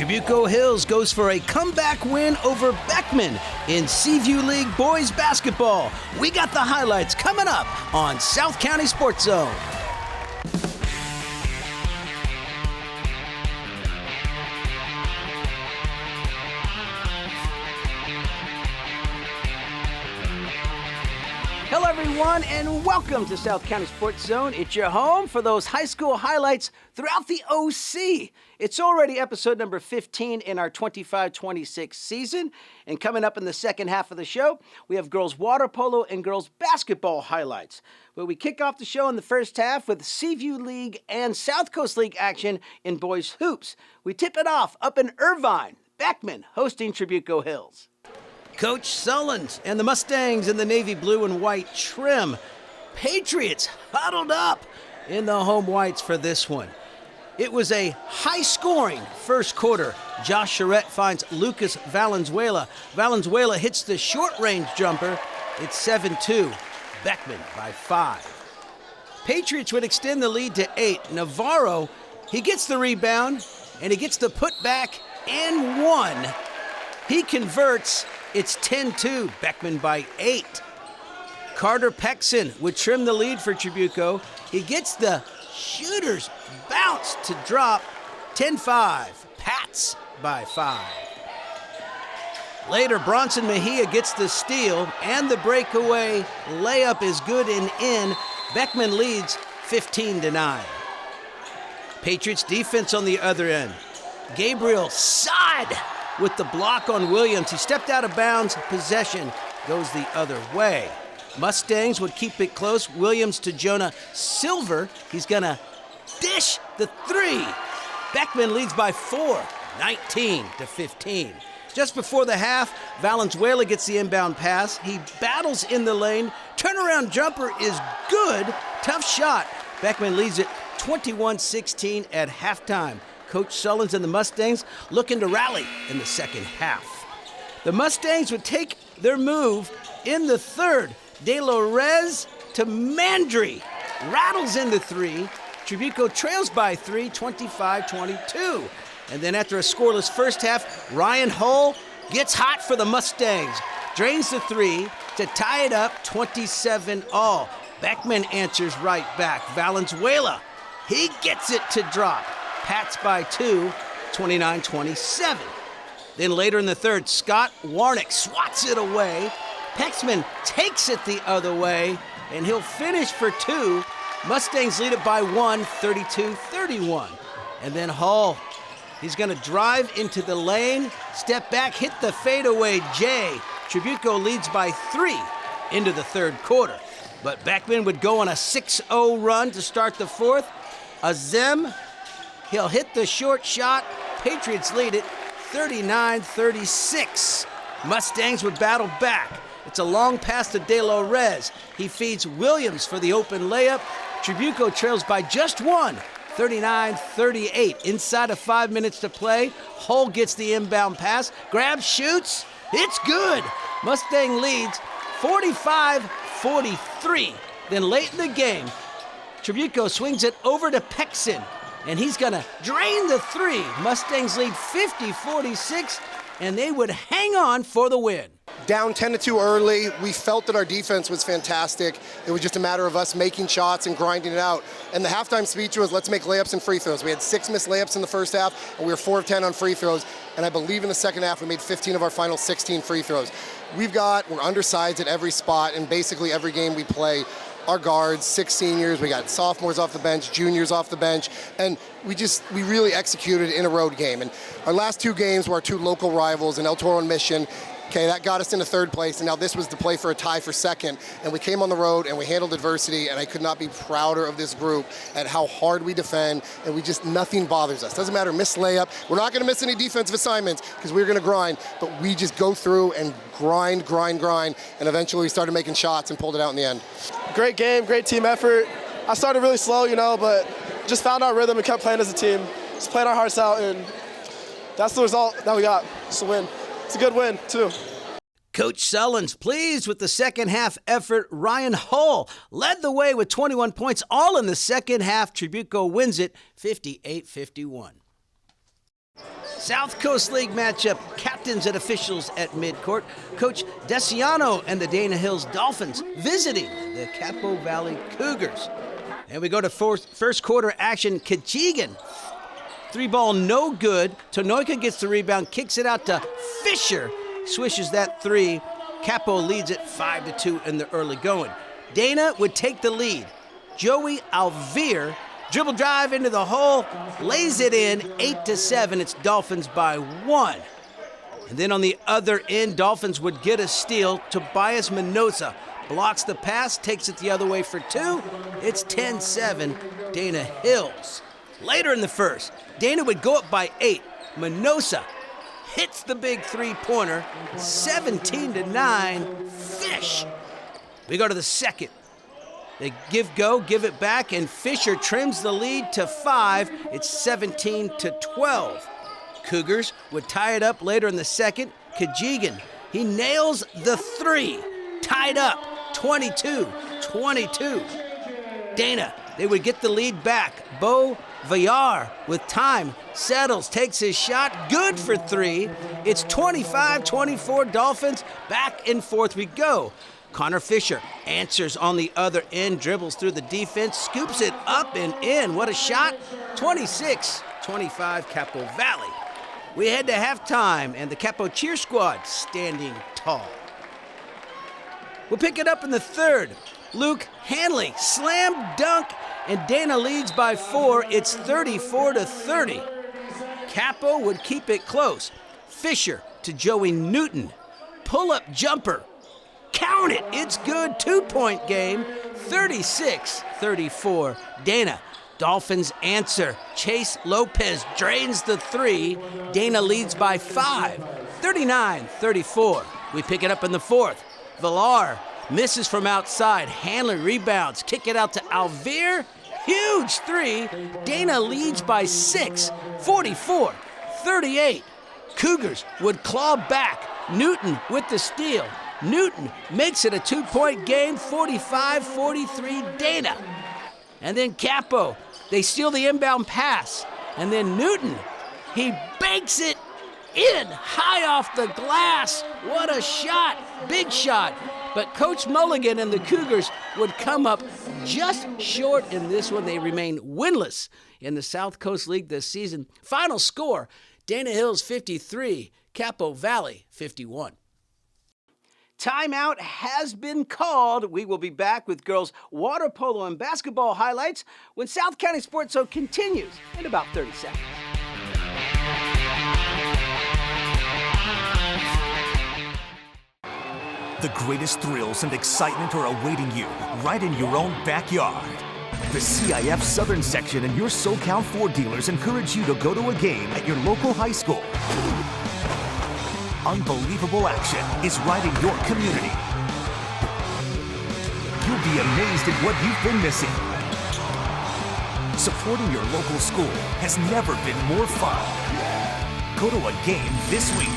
Trabuco Hills goes for a comeback win over Beckman in Seaview League boys basketball. We got the highlights coming up on South County SportsZone. Hello everyone and welcome to South County SportsZone. It's your home for those high school highlights throughout the OC. It's already episode number 15 in our 25-26 season. And coming up in the second half of the show, we have girls water polo and girls basketball highlights. But we kick off the show in the first half with Seaview League and South Coast League action in boys hoops. We tip it off up in Irvine, Beckman hosting Trabuco Hills. Coach Sullins and the Mustangs in the navy blue and white trim. Patriots huddled up in the home whites for this one. It was a high-scoring first quarter. Josh Charette finds Lucas Valenzuela. Valenzuela hits the short-range jumper. It's 7-2. Beckman by 5. Patriots would extend the lead to 8. Navarro, he gets the rebound, and he gets the putback and 1. He converts. It's 10-2, Beckman by 8. Carter Pexon would trim the lead for Trabuco. He gets the shooter's bounce to drop. 10-5, Pats by 5. Later, Bronson Mejia gets the steal, and the breakaway layup is good and in. Beckman leads 15-9. Patriots defense on the other end. Gabriel Sod with the block on Williams. He stepped out of bounds. Possession goes the other way. Mustangs would keep it close. Williams to Jonah Silver. He's going to dish the 3. Beckman leads by 4, 19-15. Just before the half, Valenzuela gets the inbound pass. He battles in the lane. Turnaround jumper is good. Tough shot. Beckman leads it 21-16 at halftime. Coach Sullins and the Mustangs looking to rally in the second half. The Mustangs would take their move in the third. De Lorez to Mandry. Rattles in the 3. Trabuco trails by 3, 25-22. And then after a scoreless first half, Ryan Hull gets hot for the Mustangs. Drains the 3 to tie it up 27-all. Beckman answers right back. Valenzuela, he gets it to drop. Pats by 2, 29-27. Then later in the third, Scott Warnick swats it away. Pexman takes it the other way, and he'll finish for 2. Mustangs lead it by 1, 32-31. And then Hall, he's going to drive into the lane, step back, hit the fadeaway J. Trabuco leads by 3 into the third quarter. But Beckman would go on a 6-0 run to start the fourth. Azem, he'll hit the short shot. Patriots lead it 39-36. Mustangs would battle back. It's a long pass to De Lorez. He feeds Williams for the open layup. Trabuco trails by just 1, 39-38. Inside of 5 minutes to play, Hull gets the inbound pass. Grabs, shoots. It's good. Mustang leads 45-43. Then late in the game, Trabuco swings it over to Pexon, and he's going to drain the 3. Mustangs lead 50-46, and they would hang on for the win. Down 10-2 early. We felt that our defense was fantastic. It was just a matter of us making shots and grinding it out. And the halftime speech was, let's make layups and free throws. We had 6 missed layups in the first half, and we were 4 of 10 on free throws. And I believe in the second half, we made 15 of our final 16 free throws. We're undersized at every spot, and basically every game we play. Our guards, 6 seniors, we got sophomores off the bench, juniors off the bench, and we really executed in a road game. And our last 2 games were our 2 local rivals in El Toro and Mission. Okay, that got us into third place, and now this was to play for a tie for second. And we came on the road, and we handled adversity, and I could not be prouder of this group at how hard we defend, and nothing bothers us. Doesn't matter, miss layup. We're not going to miss any defensive assignments because we're going to grind, but we just go through and grind, and eventually we started making shots and pulled it out in the end. Great game, great team effort. I started really slow, but just found our rhythm and kept playing as a team. Just played our hearts out, and that's the result that we got. It's a win. It's a good win, too. Coach Sullins pleased with the second half effort. Ryan Hull led the way with 21 points, all in the second half. Trabuco wins it 58-51. South Coast League matchup, captains and officials at midcourt. Coach Deciano and the Dana Hills Dolphins visiting the Capo Valley Cougars. And we go to first quarter action. Kajigan, 3-ball no good. Tonoika gets the rebound, kicks it out to Fisher, swishes that three. Capo leads it 5-2 in the early going. Dana would take the lead. Joey Alvear, dribble drive into the hole, lays it in, 8-7. It's Dolphins by 1. And then on the other end, Dolphins would get a steal. Tobias Minosa blocks the pass, takes it the other way for 2. It's 10-7, Dana Hills. Later in the first, Dana would go up by 8. Minosa hits the big three-pointer, 17-9, Fish. We go to the second. They give it back, and Fisher trims the lead to 5. It's 17-12. Cougars would tie it up later in the second. Kajigan, he nails the 3. Tied up, 22-22. Dana, they would get the lead back. Bo Villar with time, settles, takes his shot, good for 3. It's 25-24 Dolphins. Back and forth we go. Connor Fisher answers on the other end, dribbles through the defense, scoops it up and in. What a shot. 26-25 Capo Valley. We head to halftime, and the Capo cheer squad standing tall. We'll pick it up in the third. Luke Hanley, slam dunk, and Dana leads by 4. It's 34-30. Capo would keep it close. Fisher to Joey Newton. Pull-up jumper. Count it, it's good. 2-point game, 36-34. Dana, Dolphins answer. Chase Lopez drains the 3. Dana leads by 5, 39-34. We pick it up in the fourth. Villar misses from outside. Hanley rebounds, kick it out to Alvear. Huge 3. Dana leads by 6, 44-38. Cougars would claw back. Newton with the steal. Newton makes it a 2-point game, 45-43 Dana. And then Capo, they steal the inbound pass. And then Newton, he banks it in, high off the glass. What a shot, big shot. But Coach Mulligan and the Cougars would come up just short in this one. They remain winless in the South Coast League this season. Final score, Dana Hills 53, Capo Valley 51. Timeout has been called. We will be back with girls' water polo and basketball highlights when South County SportsZone continues in about 30 seconds. The greatest thrills and excitement are awaiting you right in your own backyard. The CIF Southern Section and your SoCal Ford dealers encourage you to go to a game at your local high school. Unbelievable action is right in your community. You'll be amazed at what you've been missing. Supporting your local school has never been more fun. Go to a game this week.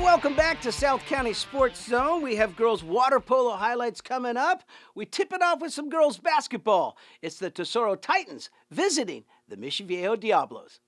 Welcome back to South County Sports Zone. We have girls water polo highlights coming up. We tip it off with some girls basketball. It's the Tesoro Titans visiting the Mission Viejo Diablos.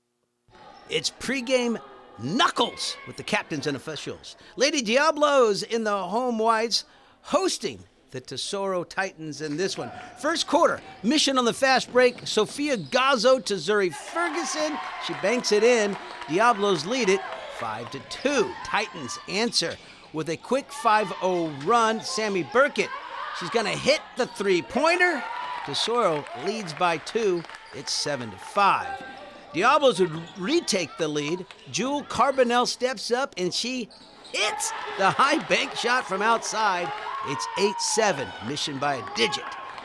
It's pregame knuckles with the captains and officials. Lady Diablos in the home whites hosting the Tesoro Titans in this one. First quarter, Mission on the fast break. Sophia Gazzo to Zuri Ferguson. She banks it in. Diablos lead it 5-2. Titans answer with a quick 5-0 run. Sammy Burkett, she's going to hit the three-pointer. Tesoro leads by 2. It's 7-5. Diablos would retake the lead. Jewel Carbonell steps up and she hits the high bank shot from outside. It's 8-7. Mission by a digit.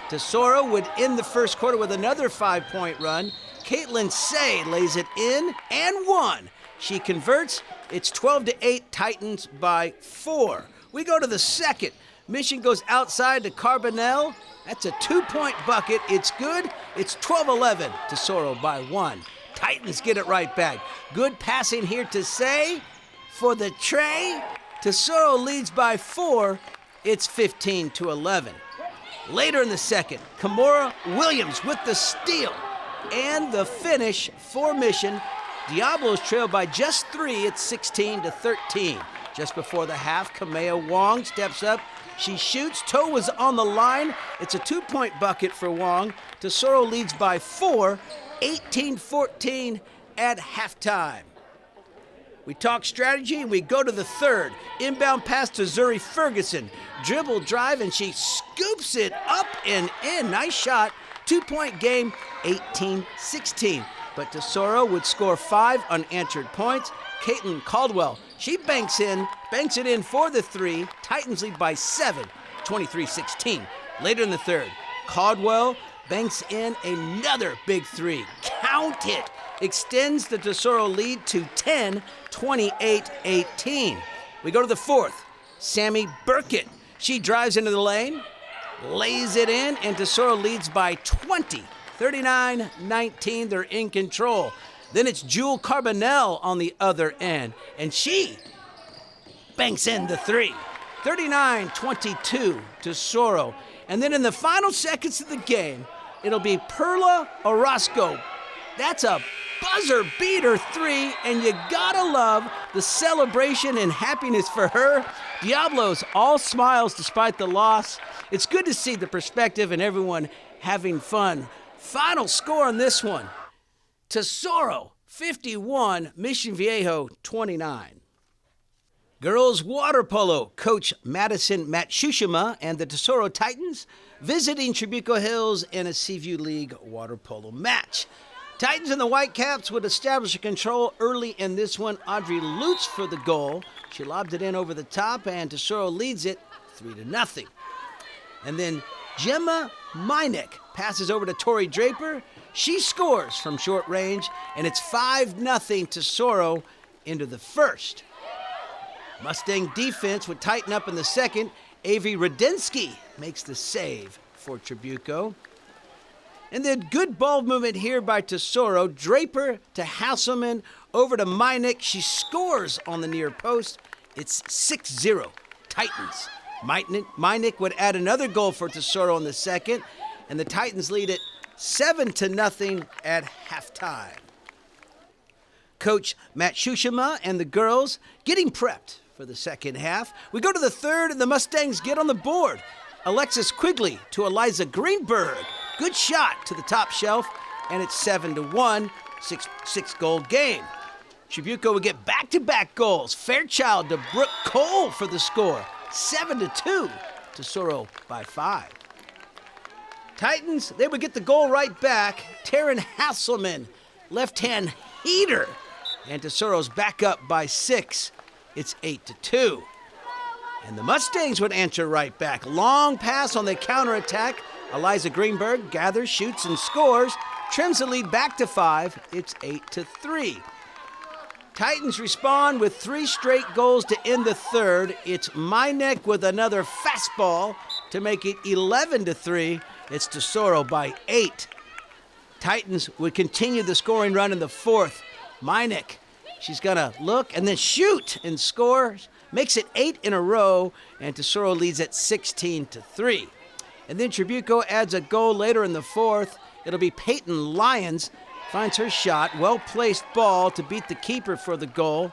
Tesoro would end the first quarter with another 5-point run. Caitlin Say lays it in and 1. She converts. It's 12-8, Titans by 4. We go to the second. Mission goes outside to Carbonell. That's a 2-point bucket. It's good. It's 12-11, Tesoro by 1. Titans get it right back. Good passing here to Say for the tray. Tesoro leads by 4. It's 15-11. Later in the second, Kimora Williams with the steal and the finish for Mission. Diablos trail by just 3 at 16-13. Just before the half, Kamea Wong steps up. She shoots. Toe was on the line. It's a 2-point bucket for Wong. Tesoro leads by 4, 18-14 at halftime. We talk strategy, and we go to the third. Inbound pass to Zuri Ferguson. Dribble drive, and she scoops it up and in. Nice shot. 2-point game, 18-16. But Tesoro would score 5 unanswered points. Caitlin Caldwell, she banks it in for the 3. Titans lead by 7, 23-16. Later in the third, Caldwell banks in another big 3. Count it! Extends the Tesoro lead to 10, 28-18. We go to the fourth. Sammy Burkett. She drives into the lane, lays it in, and Tesoro leads by 20. 39-19, they're in control. Then it's Jewel Carbonell on the other end, and she banks in the 3. 39-22, Tesoro. And then in the final seconds of the game, it'll be Perla Orozco. That's a buzzer beater 3, and you gotta love the celebration and happiness for her. Diablos all smiles despite the loss. It's good to see the perspective and everyone having fun. Final score on this one, Tesoro 51, Mission Viejo 29. Girls water polo, Coach Madison Matsushima and the Tesoro Titans visiting Trabuco Hills in a Seaview League water polo match. Titans and the Whitecaps would establish a control early in this one. Audrey Lutz for the goal. She lobbed it in over the top, and Tesoro leads it 3-0. And then Gemma Meineck passes over to Tori Draper. She scores from short range, and it's 5-0 Tesoro into the first. Mustang defense would tighten up in the second. Avery Rudensky makes the save for Trabuco. And then good ball movement here by Tesoro. Draper to Hasselman, over to Meineck. She scores on the near post. It's 6-0 Titans. Meineck would add another goal for Tesoro in the second, and the Titans lead it 7-0 at halftime. Coach Matsushima and the girls getting prepped for the second half. We go to the third, and the Mustangs get on the board. Alexis Quigley to Eliza Greenberg. Good shot to the top shelf, and it's 7-1, six-goal game. Trabuco would get back-to-back goals. Fairchild to Brooke Cole for the score. 7-2, Tesoro by 5. Titans, they would get the goal right back. Taryn Hasselman, left-hand heater. And Tesoro's back up by 6. It's 8-2. And the Mustangs would answer right back. Long pass on the counterattack. Eliza Greenberg gathers, shoots, and scores. Trims the lead back to 5. It's 8-3. Titans respond with 3 straight goals to end the third. It's Meineck with another fastball to make it 11-3. It's Tesoro by 8. Titans would continue the scoring run in the fourth. Meineck, she's going to look and then shoot and score. Makes it 8 in a row, and Tesoro leads at 16-3. And then Trabuco adds a goal later in the fourth. It'll be Peyton Lyons. Finds her shot, well-placed ball to beat the keeper for the goal.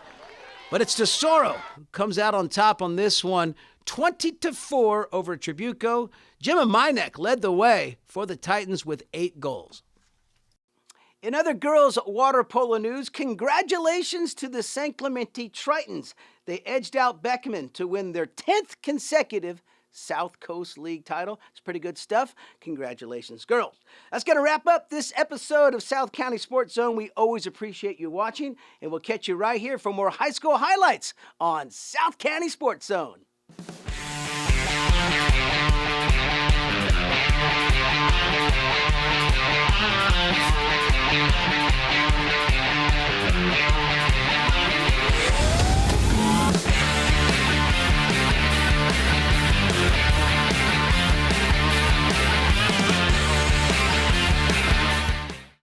But it's Tesoro who comes out on top on this one, 20-4 over Trabuco. Gemma Meineck led the way for the Titans with 8 goals. In other girls' water polo news, congratulations to the San Clemente Tritons. They edged out Beckman to win their 10th consecutive South Coast League title. It's pretty good stuff. Congratulations, girls. That's going to wrap up this episode of South County Sports Zone. We always appreciate you watching, and we'll catch you right here for more high school highlights on South County Sports Zone.